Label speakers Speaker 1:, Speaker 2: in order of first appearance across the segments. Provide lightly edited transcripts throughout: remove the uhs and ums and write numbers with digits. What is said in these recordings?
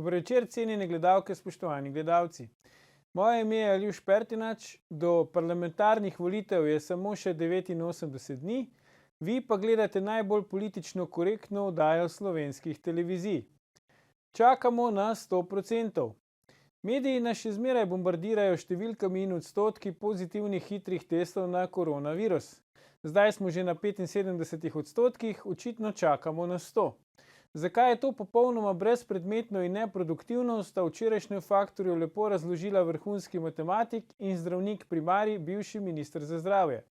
Speaker 1: Dober večer, cenjene gledalke, spoštovani gledalci. Moje ime je Aljuš Pertinač, do parlamentarnih volitev je samo še 89 dni, vi pa gledate najbolj politično korektno oddajo slovenskih televizij. Čakamo na 100%. Mediji nas še zmeraj bombardirajo številkami in odstotki pozitivnih hitrih testov na koronavirus. Zdaj smo že na 75 odstotkih, očitno čakamo na 100. Zakaj je to popolnoma brezpredmetno in neproduktivno, sta včerajšnjem Faktorju lepo razložila vrhunski matematik in zdravnik primarij, bivši minister za zdravje.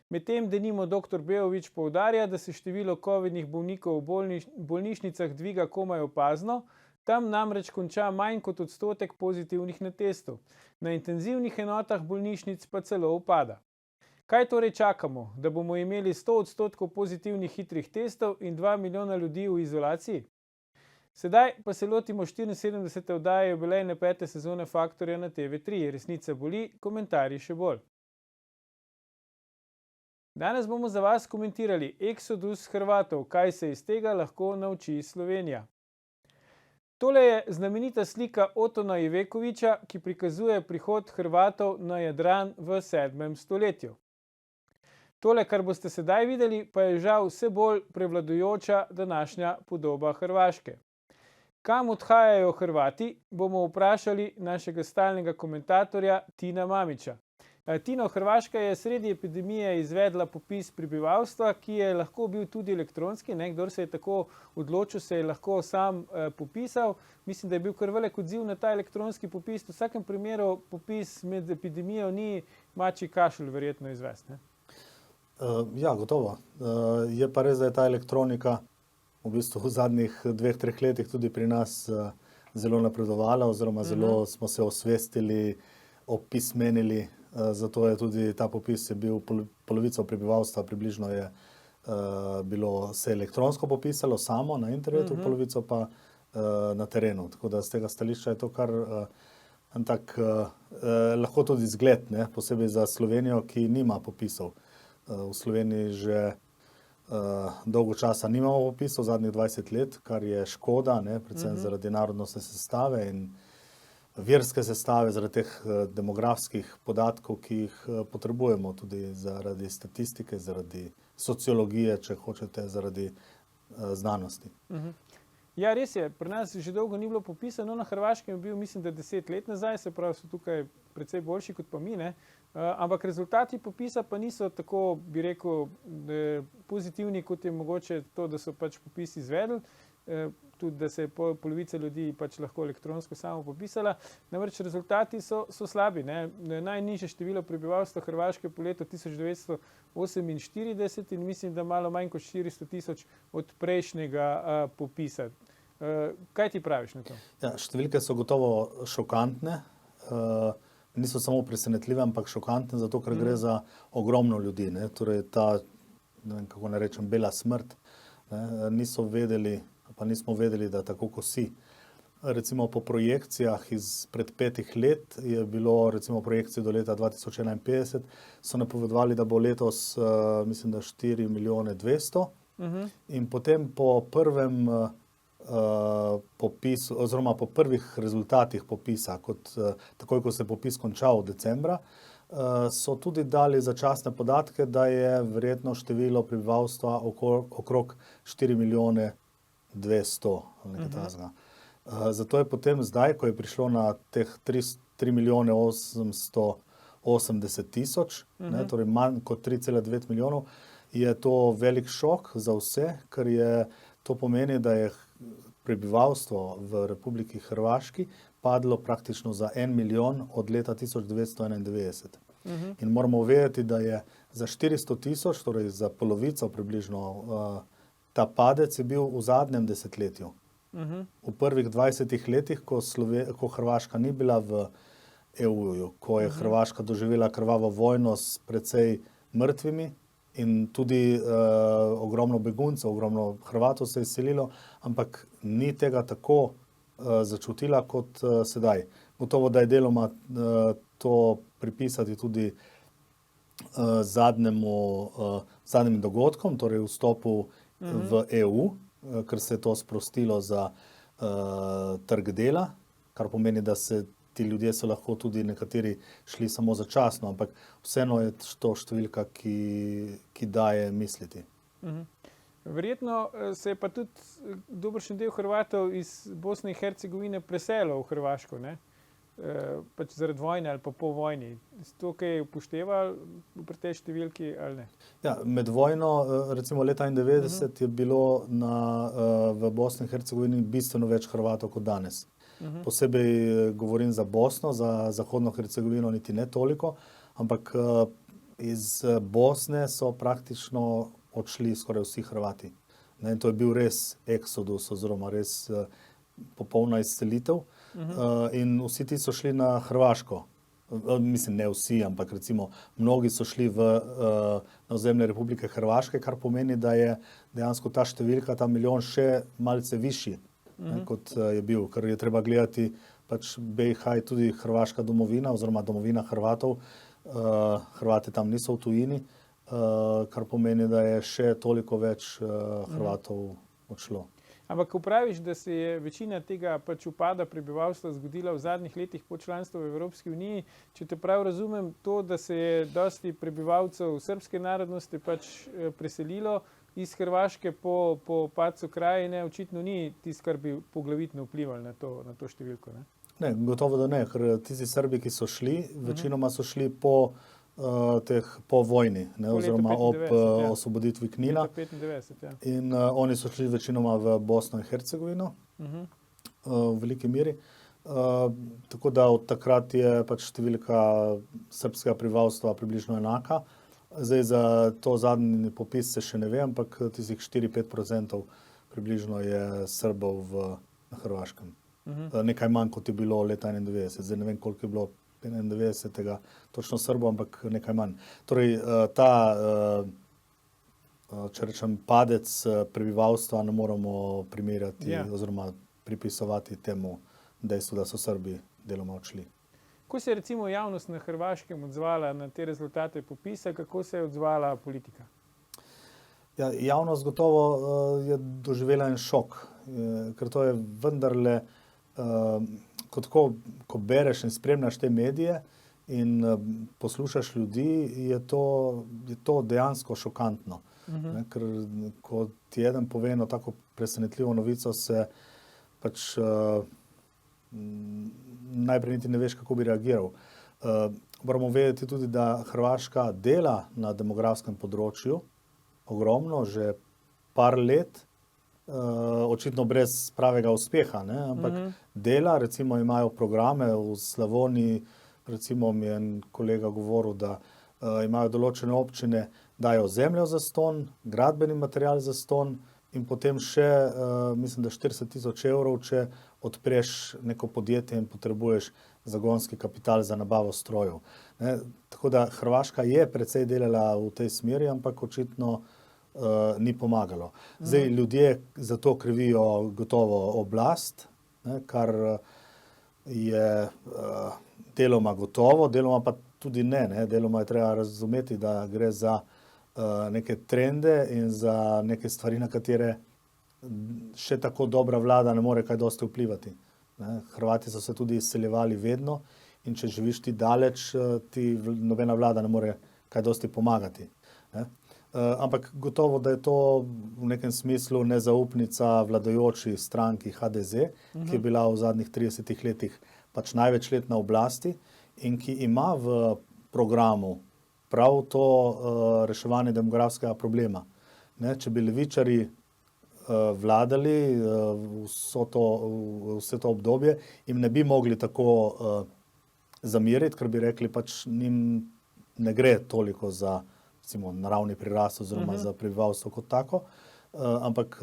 Speaker 1: Medtem denimo dr. Beović poudarja, da se število covidnih bolnikov v bolnišnicah dviga komaj opazno, tam namreč konča manj kot odstotek pozitivnih na testu. Na intenzivnih enotah bolnišnic pa celo upada. Kaj torej čakamo? Da bomo imeli 100 odstotkov pozitivnih hitrih testov in 2 milijona ljudi v izolaciji? Sedaj pa se lotimo 74. oddaje jubilejne 5. sezone Faktorja na TV3. Resnica boli, komentarji še bolj. Danes bomo za vas komentirali eksodus Hrvatov, kaj se iz tega lahko nauči Slovenija. Tole je znamenita slika Otona Ivekovića, ki prikazuje prihod Hrvatov na Jadran v 7. stoletju. Tole, kar boste sedaj videli, pa je žal vse bolj prevladujoča današnja podoba Hrvaške. Kam odhajajo Hrvati, bomo vprašali našega stalnega komentatorja Tina Mamića. Tino, Hrvaška je sredi epidemije izvedla popis prebivalstva, ki je lahko bil tudi elektronski, kdor se je tako odločil, se je lahko sam popisal. Mislim, da je bil kar velik odziv na ta elektronski popis. V vsakem primeru popis med epidemijo ni mačji kašelj verjetno izvesti, ne?
Speaker 2: Ja, gotovo. Je pa res, da je ta elektronika v bistvu v zadnjih 2-3 letih tudi pri nas zelo napredovala, oziroma zelo smo se osvestili, opismenili, zato je tudi ta popis je bil polovico prebivalstva približno je bilo se elektronsko popisalo samo na internetu, polovico pa na terenu. Tako da z tega stališča je to kar lahko tudi zgled, ne, posebej za Slovenijo, ki nima popisov. V Sloveniji že dolgo časa nimamo popisov, zadnjih 20 let, kar je škoda, ne, predvsem zaradi narodnostne sestave in verske sestave, zaradi teh demografskih podatkov, ki jih potrebujemo tudi zaradi statistike, zaradi sociologije, če hočete, zaradi znanosti.
Speaker 1: Ja, res je, pri nas že dolgo ni bilo popisano, na Hrvaškem je bil, mislim, da 10 let nazaj, se pravi, so tukaj precej boljši kot pa mi, ne? Ampak rezultati popisa pa niso tako, bi rekel, pozitivni, kot je mogoče to, da so pač popis izvedli, tudi da se je polovica ljudi pač lahko elektronsko samo popisala. Namreč rezultati so slabi, ne? Najnižje število prebivalstva Hrvaške po letu 1948 in mislim, da malo manj kot 400 tisoč od prejšnjega popisa. Kaj ti praviš na to?
Speaker 2: Ja, številke so gotovo šokantne, niso samo presenetljive, ampak šokantne, zato ker gre za ogromno ljudi, ne? Torej ta, ne vem, kako naj rečem, bela smrt, ne? Nismo vedeli, da tako kosi. Recimo po projekcijah izpred 5 let je bilo, recimo projekcije do leta 2051, so napovedovali, da bo letos, mislim, da 4 milijone 200, in potem po prvem popisu, oziroma po prvih rezultatih popisa, takoj, ko se je popis končal decembra, so tudi dali začasne podatke, da je verjetno število prebivalstva okrog 4 milijone 200 ali nekaj takega. Zato je potem zdaj, ko je prišlo na teh 3 milijone 880 tisoč, torej manj kot 3,9 milijonov, je to velik šok za vse, ker to pomeni, da je prebivalstvo v Republiki Hrvaški padlo praktično za 1 milijon od leta 1991. In moramo vedeti, da je za 400 tisoč, torej za polovico približno, ta padec je bil v zadnjem desetletju. V prvih 20 letih, ko Hrvaška ni bila v EU-ju, ko je Hrvaška doživela krvavo vojno s precej mrtvimi in tudi ogromno beguncev, ogromno Hrvatov se je izselilo, ampak ni tega tako začutila kot sedaj. Gotovo, da je deloma to pripisati tudi zadnjim dogodkom, torej vstopu v EU, ker se je to sprostilo za trg dela, kar pomeni, da ti ljudje so lahko tudi nekateri šli samo začasno, ampak vseeno je to številka, ki daje misliti.
Speaker 1: Verjetno se je pa tudi dobršen del Hrvatov iz Bosne in Hercegovine preselil v Hrvaško, ne? Pač zaradi vojne ali pa po vojni. To, kaj je upošteval pri tej številki ali ne?
Speaker 2: Ja, med vojno, recimo leta 1991, je bilo v Bosni in Hercegovini bistveno več Hrvatov kot danes. Posebej govorim za Bosno, za Zahodno Hercegovino niti ne toliko, ampak iz Bosne so praktično odšli skoraj vsi Hrvati. In to je bil res eksodus oziroma res popolna izselitev. In vsi ti so šli na Hrvaško. Mislim, ne vsi, ampak recimo mnogi so šli na ozemlje Republike Hrvaške, kar pomeni, da je dejansko ta številka, ta milijon še malce višji, kot je bil. Ker je treba gledati, pač BiH je tudi hrvaška domovina oziroma domovina Hrvatov. Hrvati tam niso v tujini, kar pomeni, da je še toliko več Hrvatov odšlo.
Speaker 1: Ampak ko praviš, da se je večina tega pač upada prebivalstva zgodila v zadnjih letih po članstvu v Evropski uniji, če te prav razumem, to, da se je dosti prebivalcev srbske narodnosti pač preselilo iz Hrvaške po padcu krajine, očitno ni tisto, kar bi poglavitno vplivalo na to številko, ne?
Speaker 2: Ne, gotovo da ne, ker tisti Srbi, ki so šli, večinoma so šli po vojni, ne, oziroma ob osvoboditvi Knina.
Speaker 1: 95, ja.
Speaker 2: In oni so šli večinoma v Bosno in Hercegovino, v veliki meri. Tako da od takrat je pač številka srbskega prebivalstva približno enaka. Zdaj za to zadnji popis se še ne ve, ampak tistih 4-5% približno je Srbov na Hrvaškem. Nekaj manj, kot je bilo leta 1991. Zdaj ne vem, koliko je bilo 91. Točno Srbov, ampak nekaj manj. Torej, če rečem, padec prebivalstva ne moramo primerjati oziroma pripisovati temu dejstvu, da so Srbi deloma odšli.
Speaker 1: Kako se je recimo javnost na Hrvaškem odzvala na te rezultate popisa, kako se je odzvala politika?
Speaker 2: Ja, javnost gotovo je doživela en šok, ker to je vendarle ko bereš in spremljaš te medije in poslušaš ljudi, je to dejansko šokantno. Ker ko ti eden pove eno tako presenetljivo novico, se pač najprej niti ne veš, kako bi reagiral. Moramo vedeti tudi, da Hrvaška dela na demografskem področju ogromno, že par let, očitno brez pravega uspeha, ne? Ampak dela, recimo imajo programe v Slavoniji, recimo mi je en kolega govoril, da imajo določene občine, dajo zemljo zastonj, gradbeni material zastonj in potem še, mislim, da 40.000 evrov, če odpreš neko podjetje in potrebuješ zagonski kapital za nabavo strojev. Tako da Hrvaška je precej delala v tej smeri, ampak očitno ni pomagalo. Zdaj, ljudje za to krivijo gotovo oblast, kar je deloma gotovo, deloma pa tudi ne. Deloma je treba razumeti, da gre za neke trende in za neke stvari, na katere še tako dobra vlada ne more kaj dosti vplivati. Hrvati so se tudi izseljevali vedno in če živiš ti daleč, ti nobena vlada ne more kaj dosti pomagati. Ampak gotovo, da je to v nekem smislu nezaupnica vladajoči stranki HDZ, ki je bila v zadnjih 30 letih pač največ let na oblasti in ki ima v programu prav to reševanje demografskega problema. Če bi levičarji vladali vse to obdobje, jim ne bi mogli tako zameriti, ker bi rekli, pač njim ne gre toliko za recimo naravni prirast oziroma za prebivalstvo kot tako, ampak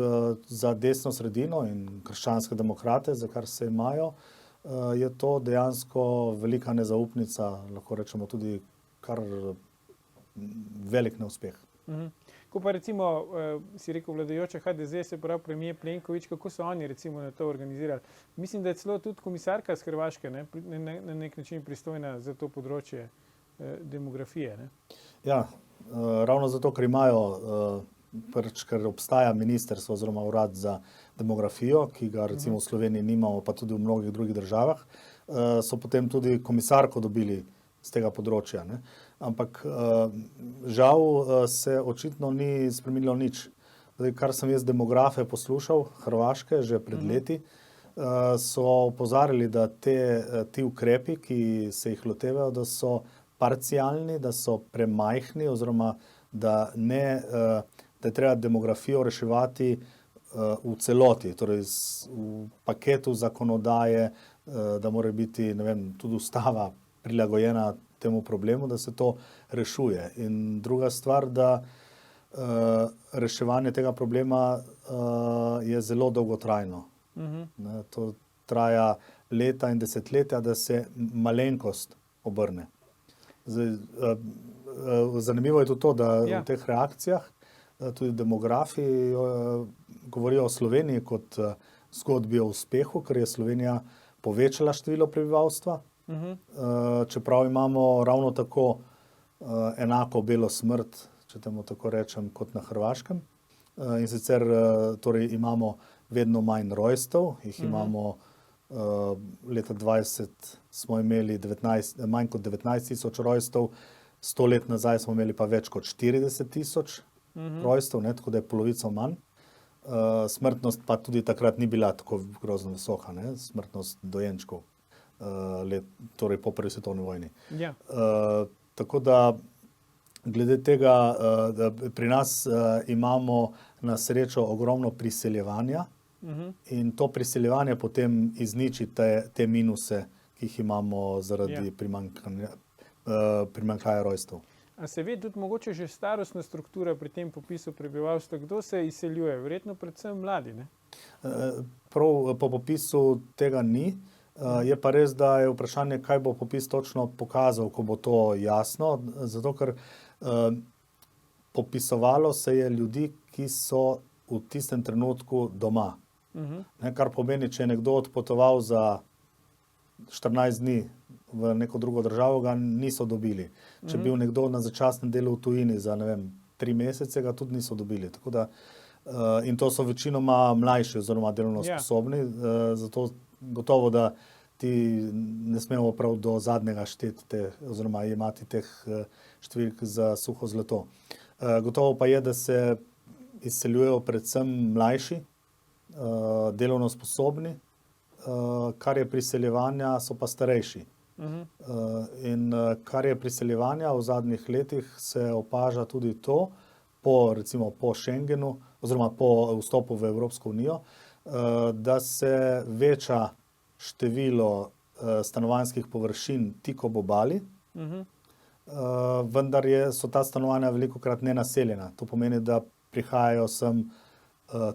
Speaker 2: za desno sredino in krščanske demokrate, za kar se imajo, je to dejansko velika nezaupnica, lahko rečemo tudi kar velik neuspeh.
Speaker 1: Ko pa recimo, si rekel, vladajoča HDZ, se pravi premier Plenković, kako so oni recimo na to organizirali? Mislim, da je celo tudi komisarka z Hrvaške, ne, na nek način pristojna za to področje demografije, ne?
Speaker 2: Ja, ravno zato, ker imajo ker obstaja ministrstvo oziroma urad za demografijo, ki ga recimo v Sloveniji nimamo, pa tudi v mnogih drugih državah, so potem tudi komisarko dobili z tega področja. Ne. Ampak žal se očitno ni spremenilo nič. Zdaj, kar sem jaz demografe poslušal, Hrvaške, že pred leti, so opozarjali, da ti ukrepi, ki se jih lotevajo, da so parcialni, da so premajhni oziroma da je treba demografijo reševati v celoti, torej v paketu zakonodaje, da mora biti, ne vem, tudi ustava prilagojena temu problemu, da se to rešuje. In druga stvar, da reševanje tega problema je zelo dolgotrajno. Ne, to traja leta in desetletja, da se malenkost obrne. Zdaj, zanimivo je tudi to, da v teh reakcijah tudi demografi govorijo o Sloveniji kot zgodbi o uspehu, ker je Slovenija povečala število prebivalstva, čeprav imamo ravno tako enako belo smrt, če temu tako rečem, kot na Hrvaškem. In sicer torej imamo vedno manj rojstev, jih imamo leta 20 smo imeli manj kot 19,000 rojstev, 100 let nazaj smo imeli pa več kot 40,000 rojstev, ne, tako da je polovico manj. Smrtnost pa tudi takrat ni bila tako grozno visoka, ne, smrtnost dojenčkov, torej po prvi svetovni vojni.
Speaker 1: Ja.
Speaker 2: Tako da glede tega, da pri nas imamo na srečo ogromno priseljevanja in to priseljevanje potem izniči te minuse, ki jih imamo zaradi primanjkljaja rojstev.
Speaker 1: A se ve tudi mogoče že starostna struktura pri tem popisu prebivalstva, kdo se izseljuje? Verjetno predvsem mladi, ne?
Speaker 2: Prav po popisu tega ni. Je pa res, da je vprašanje, kaj bo popis točno pokazal, ko bo to jasno, zato ker popisovalo se je ljudi, ki so v tistem trenutku doma. Kar pomeni, če je nekdo odpotoval za 14 dni v neko drugo državo, ga niso dobili. Če bil nekdo na začasnem delu v tujini za, ne vem, 3 mesece, ga tudi niso dobili. Tako da, in to so večinoma mlajši oziroma delovno sposobni, zato gotovo, da ti ne smemo prav do zadnjega šteti oziroma imati teh številk za suho zlato. Gotovo pa je, da se izseljujejo predvsem mlajši, delovno sposobni, kar je priseljevanja, so pa starejši. In kar je priseljevanja v zadnjih letih, se opaža tudi to, recimo po Schengenu oziroma po vstopu v Evropsko unijo, da se veča število stanovanjskih površin tik ob obali, vendar so ta stanovanja velikokrat nenaseljena. To pomeni, da prihajajo sem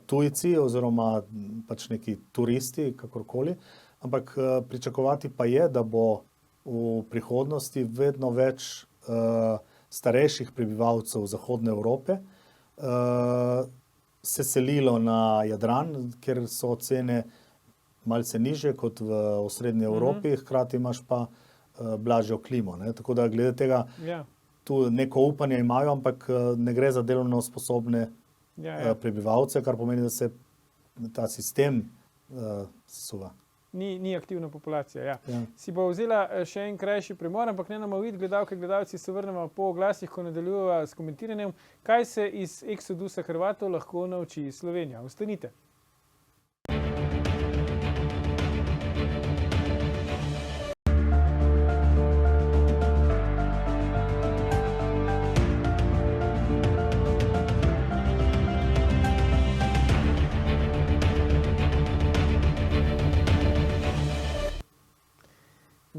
Speaker 2: tujci oziroma pač neki turisti, kakorkoli, ampak pričakovati pa je, da bo v prihodnosti vedno več starejših prebivalcev Zahodne Evrope se selilo na Jadran, kjer so cene malce nižje kot v osrednji Evropi, hkrati imaš pa blažjo klimo. Ne? Tako da glede tega tu neko upanje imajo, ampak ne gre za delovno sposobne prebivalce, kar pomeni, da se ta sistem sesuva.
Speaker 1: Ni aktivna populacija, Si bo vzela še en krajši premor, ampak ne nam uvid, gledalke, gledalci, se vrnemo po oglasih, ko nadaljujeva s komentiranjem, kaj se iz eksodusa Hrvatov lahko nauči Slovenija. Ostanite.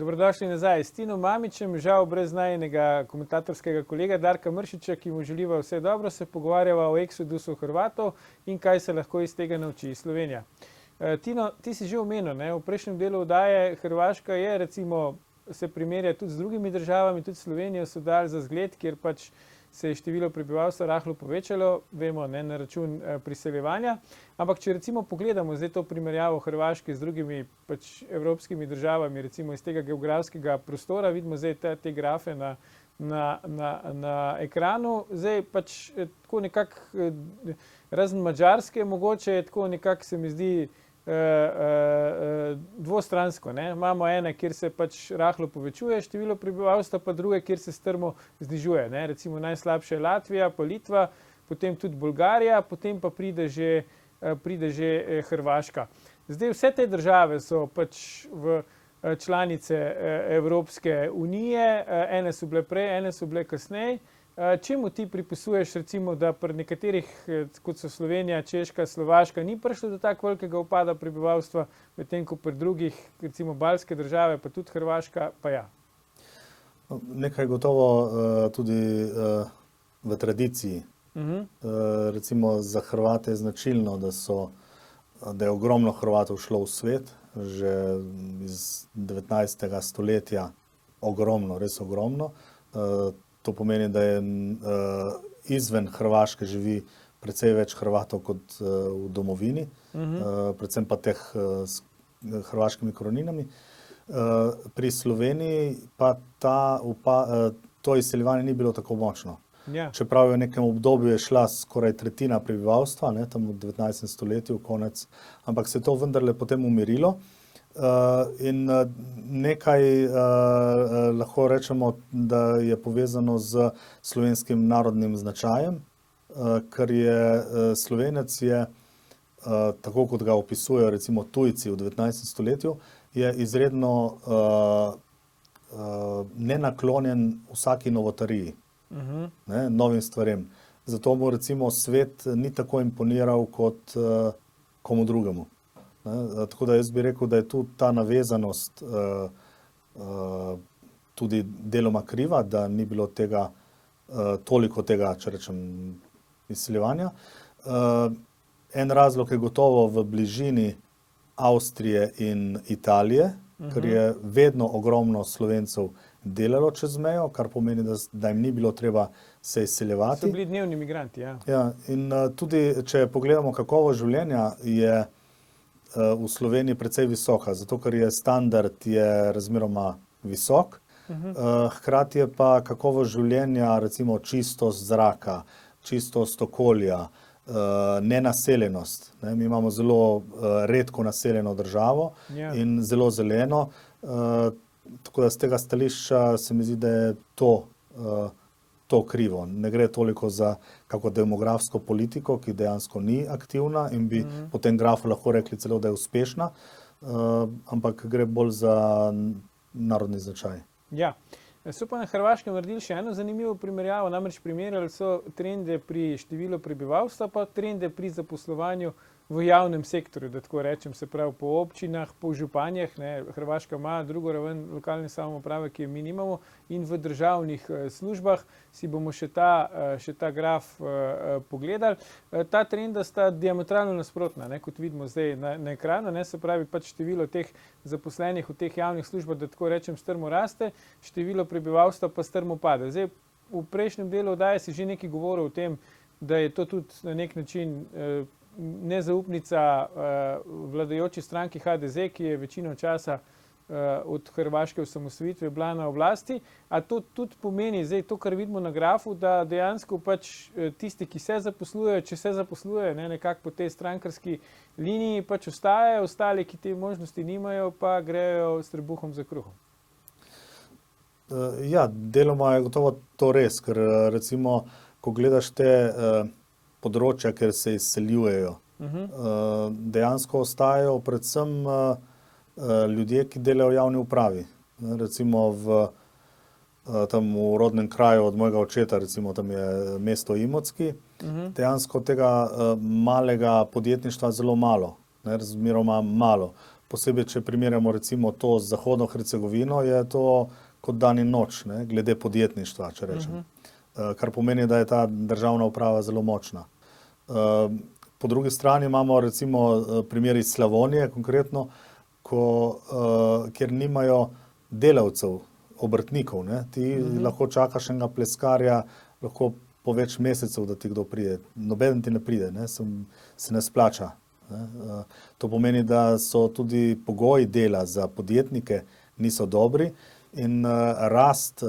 Speaker 1: Dobrodošli nazaj. S Tinom Mamićem, žal brez najinega komentatorskega kolega Darka Mršiča, ki mu želiva vse dobro, se pogovarjava o eksodusu Hrvatov in kaj se lahko iz tega nauči Slovenija. Tino, ti si že omenil, v prejšnjem delu oddaje Hrvaška je, recimo, se primerja tudi z drugimi državami, tudi Slovenijo so dali za zgled, kjer pač se je število prebivalstva rahlo povečalo, vemo, na račun priseljevanja. Ampak če recimo pogledamo zdaj to primerjavo Hrvaške z drugimi pač evropskimi državami, recimo iz tega geografskega prostora, vidimo zdaj te grafe na na ekranu. Zdaj pač tako nekako, razen Madžarske, mogoče je tako nekako, se mi zdi, dvostransko. Ne? Imamo ene, kjer se pač rahlo povečuje število prebivalstva, pa druge, kjer se strmo znižuje. Ne? Recimo najslabša je Latvija, pa Litva, potem tudi Bolgarija, potem pa pride že Hrvaška. Zdaj vse te države so pač v članice Evropske unije, ene so bile prej, ene so bile kasneje. Čemu ti pripisuješ, recimo, da pri nekaterih, kot so Slovenija, Češka, Slovaška, ni prišlo do tako velikega upada prebivalstva, medtem ko pri drugih, recimo baltske države, pa tudi Hrvaška, pa ja?
Speaker 2: Nekaj gotovo tudi v tradiciji. Recimo za Hrvate je značilno, da je ogromno Hrvatov šlo v svet, že iz 19. stoletja ogromno, res ogromno. To pomeni, da je izven Hrvaške živi precej več Hrvatov kot v domovini, predvsem pa teh s hrvaškimi koreninami. Pri Sloveniji pa to izseljevanje ni bilo tako močno.
Speaker 1: Ja.
Speaker 2: Čeprav je v nekem obdobju je šla skoraj tretjina prebivalstva, ne, tam v 19. stoletju, konec, ampak se je to vendarle potem umirilo. In nekaj lahko rečemo, da je povezano z slovenskim narodnim značajem, ker je Slovenec je, tako kot ga opisujejo recimo tujci v 19. stoletju, je izredno nenaklonjen vsaki novotariji, ne, novim stvarem. Zato mu recimo svet ni tako imponiral kot komu drugemu. Tako da jaz bi rekel, da je tu ta navezanost tudi deloma kriva, da ni bilo tega, toliko tega, če rečem, izseljevanja. En razlog je gotovo v bližini Avstrije in Italije, ker je vedno ogromno Slovencev delalo čez mejo, kar pomeni, da jim ni bilo treba se izseljevati.
Speaker 1: So bili dnevni migranti, ja.
Speaker 2: Ja, in tudi, če pogledamo kakovost življenja, je v Sloveniji precej visoka, zato ker je standard razmeroma visok, hkrati je pa kakovost življenja, recimo čistost zraka, čistost okolja, nenaseljenost. Ne? Mi imamo zelo redko naseljeno državo in zelo zeleno, tako da z tega stališča se mi zdi, da je to krivo. Ne gre toliko za kako demografsko politiko, ki dejansko ni aktivna in bi po tem grafu lahko rekli celo, da je uspešna, ampak gre bolj za narodni značaj.
Speaker 1: Ja. So pa na Hrvaškem naredili še eno zanimivo primerjavo, namreč primerjali so trende pri številu prebivalstva, pa trende pri zaposlovanju v javnem sektorju, da tako rečem, se pravi po občinah, po županjah, ne, Hrvaška ima drugo raven lokalne samouprave, ki jo mi nimamo, in v državnih službah si bomo še ta graf pogledali. Ta trenda sta diametralno nasprotna, ne, kot vidimo zdaj na ekranu, ne, se pravi pač število teh zaposlenih v teh javnih službah, da tako rečem, strmo raste, število prebivalstva pa strmo pade. Zdaj, v prejšnjem delu oddaje si že nekaj govoril o tem, da je to tudi na nek način nezaupnica vladajoči stranki HDZ, ki je večino časa od hrvaške osamosvojitve bila na oblasti. A to tudi pomeni, zdaj to, kar vidimo na grafu, da dejansko pač tisti, ki se zaposlujejo, če se zaposlujejo, ne, nekako po tej strankarski liniji, pač ostajajo, ostali, ki te možnosti nimajo, pa grejo s trebuhom za kruhom.
Speaker 2: Ja, deloma je gotovo to res, ker recimo, ko gledaš te področja, kjer se izseljujejo, dejansko ostajajo predvsem ljudje, ki delajo v javni upravi. Recimo tam v rodnem kraju od mojega očeta, recimo tam je mesto Imotski, dejansko tega malega podjetništva zelo malo, razmeroma malo. Posebej, če primerjamo recimo to z Zahodno Hercegovino, je to kot dan in noč, ne, glede podjetništva, če rečem. Kar pomeni, da je ta državna uprava zelo močna. Po drugi strani imamo recimo primer iz Slavonije, konkretno, kjer nimajo delavcev, obrtnikov. Ne? Ti lahko čakaš enega pleskarja, lahko po več mesecev, da ti kdo pride. Nobeden ti ne pride, ne? Se ne splača. Ne? To pomeni, da so tudi pogoji dela za podjetnike niso dobri in rast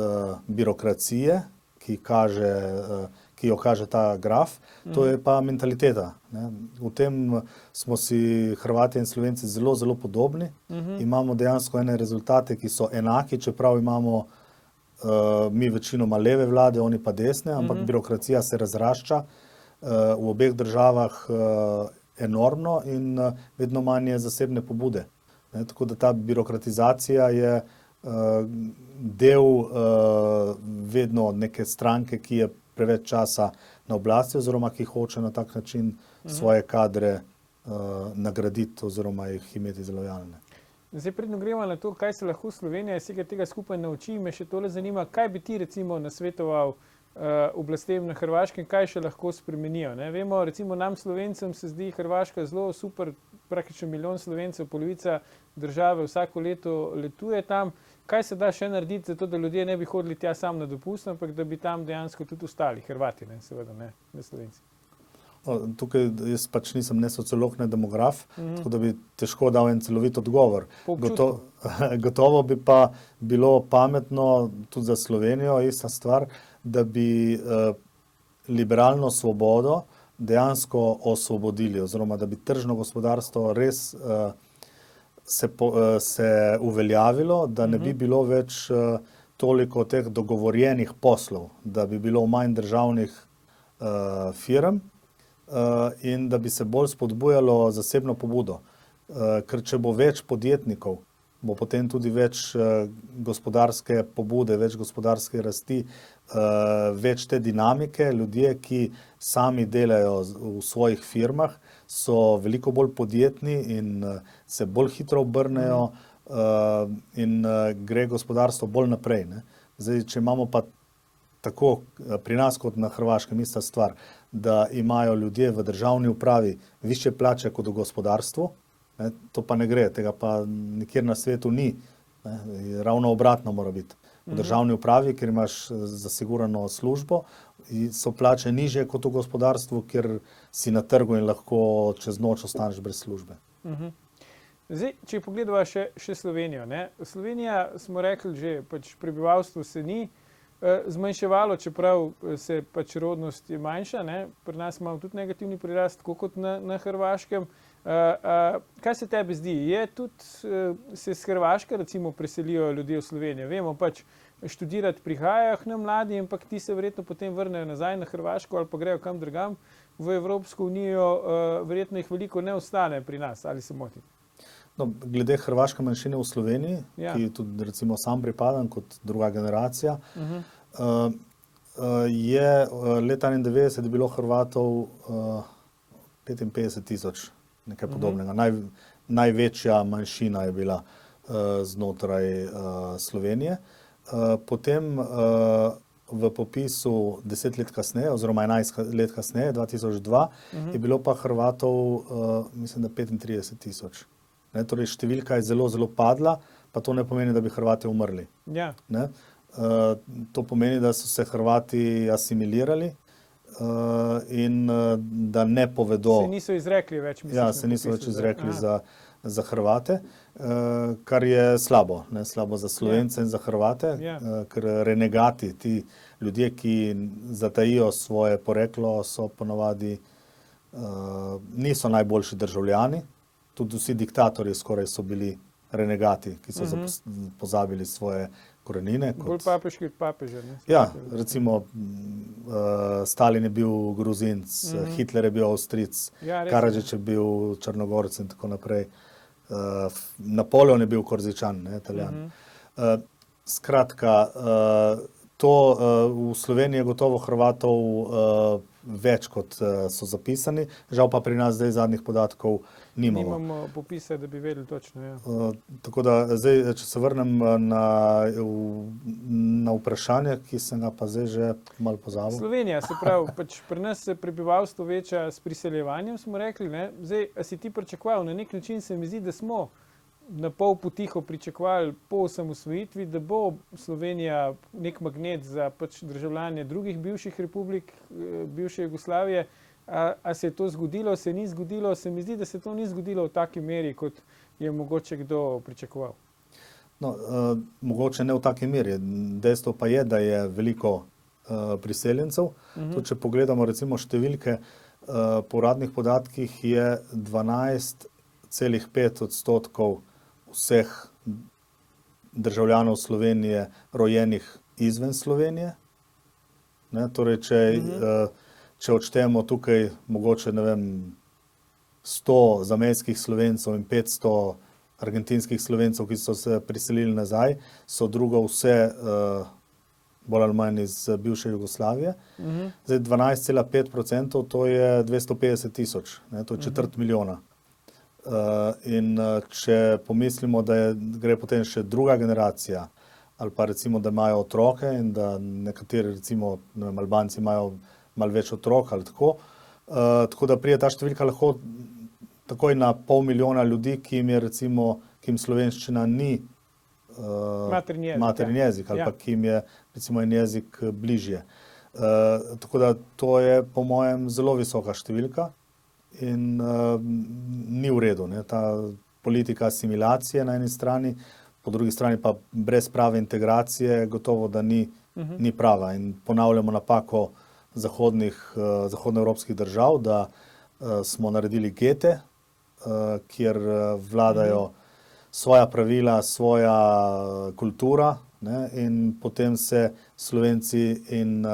Speaker 2: birokracije, ki jo kaže ta graf, to je pa mentaliteta. Ne. V tem smo si Hrvati in Slovenci zelo, zelo podobni. Imamo dejansko ene rezultate, ki so enaki, čeprav imamo mi večinoma leve vlade, oni pa desne, ampak birokracija se razrašča v obeh državah enormno in vedno manj je zasebne pobude. Ne, tako da ta birokratizacija je del vedno neke stranke, ki je preveč časa na oblasti oziroma ki hoče na tak način svoje kadre nagraditi oziroma jih imeti za lojalne.
Speaker 1: Zdaj, predno gremo na to, kaj se lahko Slovenija iz vsega tega skupaj nauči, me še tole zanima, kaj bi ti recimo nasvetoval oblastem na Hrvaškem, kaj še lahko spremenijo. Ne? Vemo, recimo nam Slovencem se zdi Hrvaška zelo super, praktično milijon Slovencev, polovica države vsako leto letuje tam. Kaj se da še narediti, zato da ljudje ne bi hodili tja sam na dopust, ampak da bi tam dejansko tudi ostali, Hrvati, ne? Seveda ne Slovenci.
Speaker 2: Tukaj jaz pač nisem ne sociolog, ne demograf, tako da bi težko dal en celovit odgovor. Gotovo bi pa bilo pametno tudi za Slovenijo, ista stvar, da bi liberalno svobodo dejansko osvobodili oziroma da bi tržno gospodarstvo res se uveljavilo, da ne bi bilo več toliko teh dogovorjenih poslov, da bi bilo manj državnih firm in da bi se bolj spodbujalo zasebno pobudo. Ker če bo več podjetnikov, bo potem tudi več gospodarske pobude, več gospodarske rasti, več te dinamike. Ljudje, ki sami delajo v svojih firmah, so veliko bolj podjetni in se bolj hitro obrnejo in gre gospodarstvo bolj naprej. Ne? Zdaj, če imamo pa tako pri nas kot na Hrvaškem ista stvar, da imajo ljudje v državni upravi višje plače kot v gospodarstvu, ne, to pa ne gre, tega pa nikjer na svetu ni. Ne, ravno obratno mora biti. V državni upravi, kjer imaš zasigurano službo, so plače nižje kot v gospodarstvu, kjer si na trgu in lahko čez noč ostaneš brez službe.
Speaker 1: Zdaj, če pogledava še Slovenijo. Ne? Slovenija, smo rekli že, pač prebivalstvo se ni zmanjševalo, čeprav se pač rodnost je manjša. Ne? Pri nas imamo tudi negativni prirast, tako kot na Hrvaškem. Kaj se tebi zdi? Je tudi se z Hrvaške recimo preselijo ljudje v Slovenijo? Vemo pač, študirati prihajajo k nam mladi, ampak ti se verjetno potem vrnejo nazaj na Hrvaško ali pa grejo kam drugam v Evropsko unijo, verjetno jih veliko ne ostane pri nas, ali se motim?
Speaker 2: No, glede hrvaške manjšine v Sloveniji, ki tudi recimo sam pripadam kot druga generacija, je leta 1991 bilo Hrvatov 55 000, nekaj podobnega. Največja manjšina je bila znotraj Slovenije. Potem v popisu 10 let kasneje, oziroma 11 let kasneje, 2002, je bilo pa Hrvatov, mislim, da 35 000. Ne, torej številka je zelo, zelo padla, pa to ne pomeni, da bi Hrvati umrli.
Speaker 1: Ja.
Speaker 2: Ne? To pomeni, da so se Hrvati asimilirali in da ne povedo...
Speaker 1: Se niso izrekli več, misliš?
Speaker 2: Ja, se niso več izrekli za Hrvate, kar je slabo. Ne? Slabo za Slovence in za Hrvate, ker renegati, ti ljudje, ki zatajijo svoje poreklo, so ponavadi niso najboljši državljani. Tudi vsi diktatorji skoraj so bili renegati, ki so pozabili svoje korenine.
Speaker 1: Bolj papeški od papeža.
Speaker 2: Ja, recimo Stalin je bil Gruzinc, Hitler je bil Avstrijec, Karadžić je bil Črnogorec in tako naprej. Napoleon je bil Korzičan, ne, Italijan. Skratka, to v Sloveniji je gotovo Hrvatov več, kot so zapisani. Žal pa pri nas zdaj zadnjih podatkov nimamo.
Speaker 1: Nimamo popisa, da bi vedeli točno. Ja.
Speaker 2: Tako da zdaj, če se vrnem na vprašanje, ki sem ga pa zdaj že malo pozabil.
Speaker 1: Slovenija, se pravi, pač pri nas se prebivalstvo veča s priseljevanjem, smo rekli. Ne? Zdaj, a si ti pričakoval? Na nek način se mi zdi, da smo na pol potiho pričakovali po osamosvojitvi, da bo Slovenija nek magnet za pač državljane drugih bivših republik, bivše Jugoslavije. A se je to zgodilo, se ni zgodilo? Se mi zdi, da se to ni zgodilo v taki meri, kot je mogoče kdo pričakoval.
Speaker 2: No, mogoče ne v taki meri. Dejstvo pa je, da je veliko priseljencev. Tudi, če pogledamo recimo številke, po uradnih podatkih je 12,5% vseh državljanov Slovenije rojenih izven Slovenije. Ne, torej, če odštejemo tukaj mogoče, ne vem, 100 zamejskih Slovencev in 500 argentinskih Slovencev, ki so se priselili nazaj, so drugo vse bolj ali manj iz bivše Jugoslavije. Zdaj 12,5%, to je 250 000, to je četrt milijona. In če pomislimo, da gre potem še druga generacija, ali pa recimo, da imajo otroke in da nekateri recimo, ne vem, Albanci imajo malo več otrok ali tako, tako da pride ta številka lahko takoj na 500 000 ljudi, ki jim slovenščina ni materni jezik ali pa ki jim je recimo en jezik bližje. Tako da to je po mojem zelo visoka številka in ni v redu, ne? Ta politika asimilacije na eni strani, po drugi strani pa brez prave integracije gotovo, da ni prava. In ponavljamo napako zahodnoevropskih držav, da smo naredili gete, kjer vladajo svoja pravila, svoja kultura, ne, in potem se Slovenci in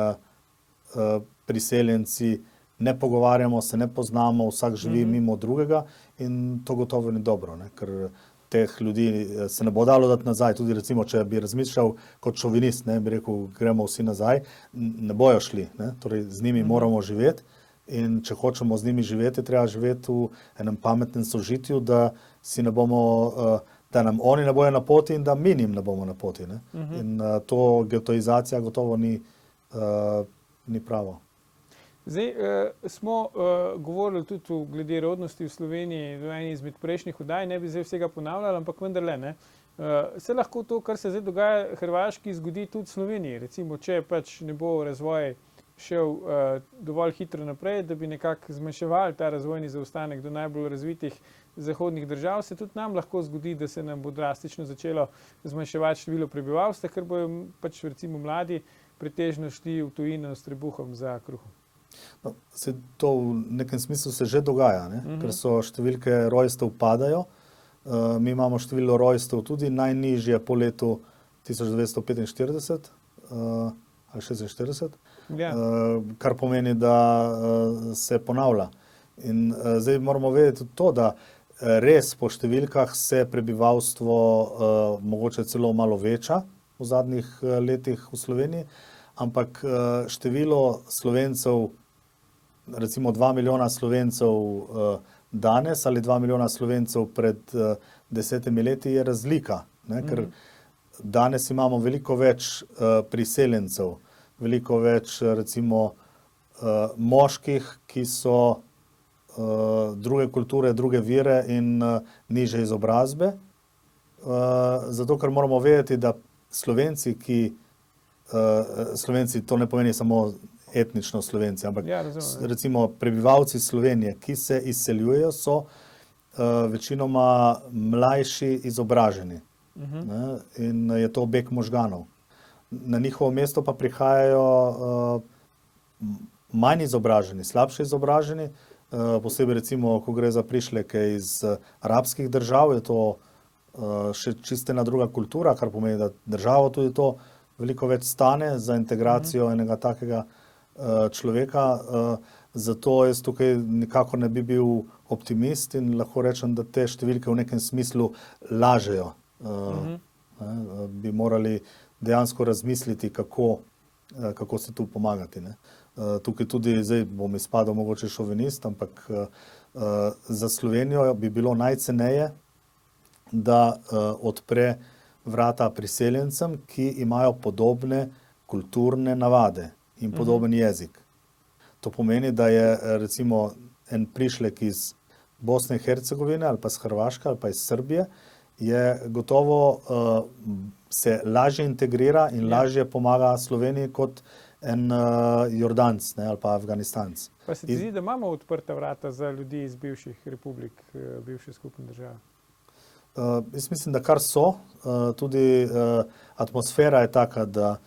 Speaker 2: priseljenci ne pogovarjamo, se ne poznamo, vsak živi mimo drugega in to gotovo ni dobro, ne, ker teh ljudi se ne bo dalo dati nazaj. Tudi recimo, če bi razmišljal kot šovinist, ne, bi rekel, gremo vsi nazaj, ne bojo šli, ne, torej z njimi moramo živeti. In če hočemo z njimi živeti, treba živeti v enem pametnem sožitju, da da nam oni ne bojo na poti in da mi njim ne bomo na poti. Ne? In to getoizacija gotovo ni pravo.
Speaker 1: Zdaj, smo govorili tudi glede rodnosti v Sloveniji v eni izmed prejšnjih oddaj, ne bi zdaj vsega ponavljali, ampak vendarle, ne. Se lahko to, kar se zdaj dogaja Hrvaški, zgodi tudi Sloveniji. Recimo, če pač ne bo razvoj šel dovolj hitro naprej, da bi nekako zmanjševali ta razvojni zaostanek do najbolj razvitih zahodnih držav, se tudi nam lahko zgodi, da se nam bo drastično začelo zmanjševati število prebivalstva, ker bojo pač recimo mladi pretežno šli v tujino s trebuhom za kruhom.
Speaker 2: No, to v nekem smislu se že dogaja, ne? Ker so številke rojstev padajo. Mi imamo število rojstev tudi najnižje po letu 1945 ali 46, kar pomeni, da se ponavlja. In zdaj moramo vedeti tudi to, da res po številkah se prebivalstvo mogoče celo malo veča v zadnjih letih v Sloveniji, ampak število Slovencev, recimo 2 milijona Slovencev danes ali 2 milijona Slovencev pred 10 leti je razlika, ne? Ker danes imamo veliko več priseljencev, veliko več recimo moških, ki so druge kulture, druge vire in nižje izobrazbe. Zato, ker moramo vedeti, da Slovenci, to ne pomeni samo etnično Slovenci, ampak recimo prebivalci Slovenije, ki se izseljujejo, so večinoma mlajši, izobraženi. Ne? In je to beg možganov. Na njihovo mesto pa prihajajo manj izobraženi, slabše izobraženi, posebej recimo, ko gre za prišleke iz arabskih držav, je to še čisto ena druga kultura, kar pomeni, da državo tudi to veliko več stane za integracijo enega takega človeka. Zato jaz tukaj nikakor ne bi bil optimist in lahko rečem, da te številke v nekem smislu lažejo. Bi morali dejansko razmisliti, kako se tu pomagati. Ne? Tukaj tudi, zdaj bom izpadel mogoče šovinist, ampak za Slovenijo bi bilo najceneje, da odpre vrata priseljencem, ki imajo podobne kulturne navade in podoben jezik. To pomeni, da je recimo en prišlek iz Bosne in Hercegovine ali pa iz Hrvaške ali pa iz Srbije, je gotovo se lažje integrira in lažje pomaga Sloveniji kot en Jordanc, ne, ali pa Afganistanc.
Speaker 1: Pa se ti zdi, da imamo odprta vrata za ljudi iz bivših republik, bivše skupne države?
Speaker 2: Jaz mislim, da kar so. Tudi atmosfera je taka, da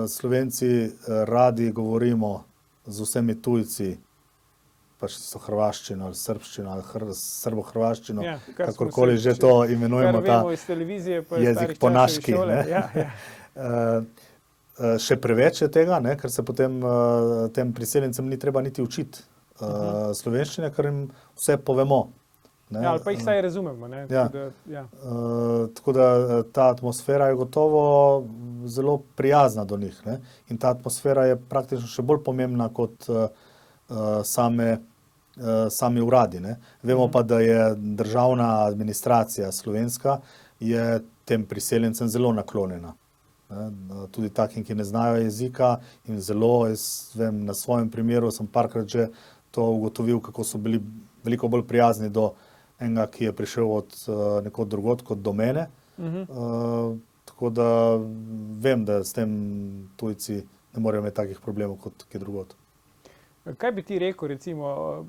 Speaker 2: Slovenci radi govorimo z vsemi tujci, pač so hrvaščino ali srbščino ali srbo-hrvaščino, kakorkoli že to imenujemo, ta jezik po naški. Še preveč je tega, ker se potem tem priseljencem ni treba niti učiti slovenščine, ker jim vse povemo.
Speaker 1: Ali pa jih saj razumemo.
Speaker 2: Tako da ta atmosfera je gotovo zelo prijazna do njih. In ta atmosfera je praktično še bolj pomembna kot sami uradi. Vemo pa, da je državna administracija slovenska je tem priseljencem zelo naklonjena. Tudi takim, ki ne znajo jezika in zelo, jaz vem, na svojem primeru sem parkrat že to ugotovil, kako so bili veliko bolj prijazni do enega, ki je prišel od nekod drugod kot do mene. Tako da vem, da s tem tujci ne morejo imeti takih problemov kot kje drugod.
Speaker 1: Kaj bi ti rekel, recimo,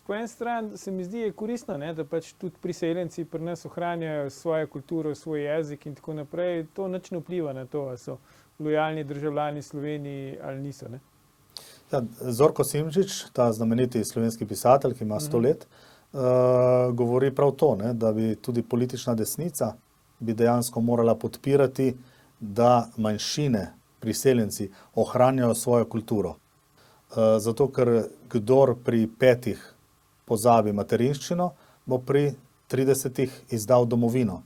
Speaker 1: po eni strani se mi zdi je koristno, da pač tudi priseljenci pri nas ohranjajo svojo kulturo, svoj jezik in tako naprej. To nič ne vpliva na to, ali so lojalni državljani Sloveniji ali niso, ne?
Speaker 2: Ja, Zorko Simčič, ta znameniti slovenski pisatelj, ki ima 100 let, govori prav to, da bi tudi politična desnica bi dejansko morala podpirati, da manjšine, priseljenci, ohranjajo svojo kulturo. Zato, ker kdor pri 5 pozabi materinščino, bo pri 30 izdal domovino.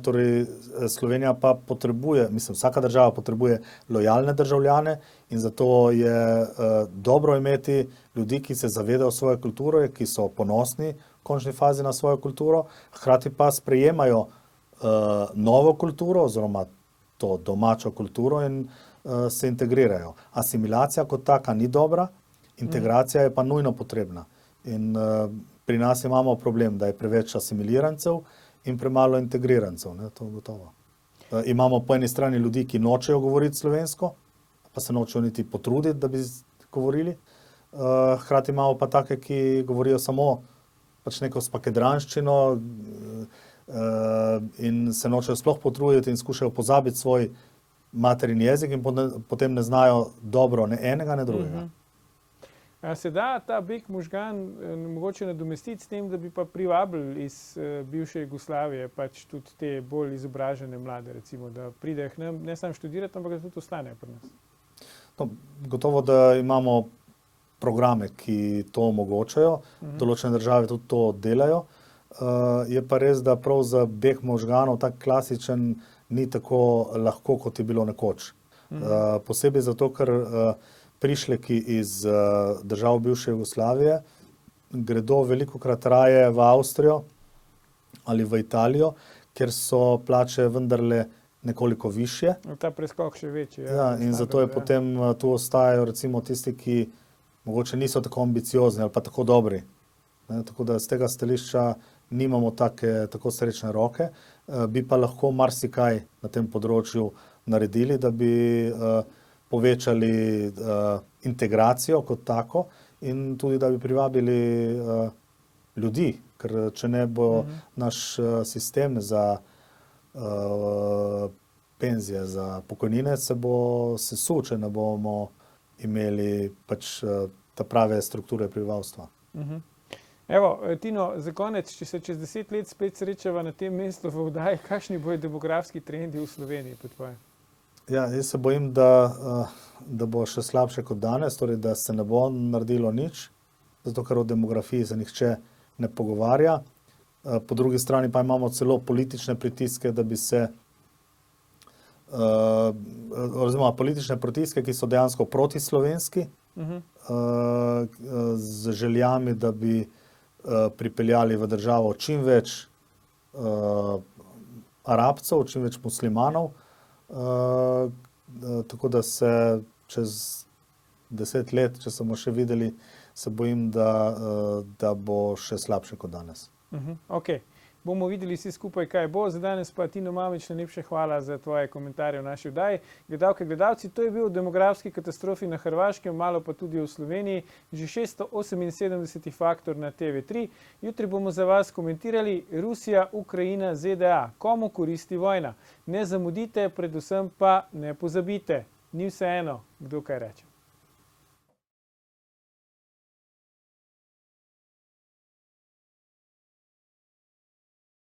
Speaker 2: Torej, Slovenija pa potrebuje, mislim, vsaka država potrebuje lojalne državljane in zato je dobro imeti ljudi, ki se zavedajo svoje kulture, ki so ponosni v končni fazi na svojo kulturo, hkrati pa sprejemajo novo kulturo oziroma to domačo kulturo in se integrirajo. Asimilacija kot taka ni dobra, integracija je pa nujno potrebna. In pri nas imamo problem, da je preveč asimilirancev in premalo integrirancev, to gotovo. Imamo po eni strani ljudi, ki nočejo govoriti slovensko, pa se nočejo niti potruditi, da bi govorili. Hkrati imamo pa take, ki govorijo samo pač neko spakedranščino in se nočejo sploh potruditi in skušajo pozabiti svoj materin jezik in potem ne znajo dobro ne enega, ne drugega.
Speaker 1: Se da ta beg možgan mogoče nadomestiti s tem, da bi pa privabili iz bivše Jugoslavije pač tudi te bolj izobražene mlade, recimo, da pridejo k nam, ne samo študirati, ampak da tudi ostanejo pri nas?
Speaker 2: No, gotovo, da imamo programe, ki to omogočajo, določene države tudi to delajo. Je pa res, da prav za beg možganov tak klasičen ni tako lahko, kot je bilo nekoč. Posebej zato, ker prišleki iz držav bivše Jugoslavije gredo velikokrat raje v Avstrijo ali v Italijo, ker so plače vendarle nekoliko višje.
Speaker 1: Ta preskok še večji.
Speaker 2: In zato je potem tu ostajajo recimo tisti, ki mogoče niso tako ambiciozni ali pa tako dobri. Tako da z tega stališča nimamo tako srečne roke, bi pa lahko marsikaj na tem področju naredili, da bi povečali integracijo kot tako in tudi, da bi privabili ljudi, ker če ne bo naš sistem za penzije, za pokojnine se bo sesul, če ne bomo imeli pač ta prave strukture prebivalstva.
Speaker 1: Evo, Tino, za konec, če se čez 10 let spet srečava na tem mestu v oddaji, kakšni bodo demografski trendi v Sloveniji po tvojem?
Speaker 2: Ja, jaz se bojim, da bo še slabše kot danes, torej da se ne bo naredilo nič, zato ker o demografiji se nihče ne pogovarja. Po drugi strani pa imamo celo politične pritiske, da bi se, oziroma politične pritiske, ki so dejansko protislovenski, z željami, da bi pripeljali v državo čim več Arabcev, čim več muslimanov, tako da se čez 10 let, če smo še videli, se bojim, da bo še slabše kot danes.
Speaker 1: Ok. Bomo videli vsi skupaj, kaj bo. Za danes pa Tino Mamić, najlepša hvala za tvoje komentarje v naši oddaji. Gledalke, gledalci, to je bil o demografski katastrofi na Hrvaškem, malo pa tudi v Sloveniji, že 678. faktor na TV3. Jutri bomo za vas komentirali Rusija, Ukrajina, ZDA. Komu koristi vojna? Ne zamudite, predvsem pa ne pozabite. Ni vseeno, kdo kaj reče.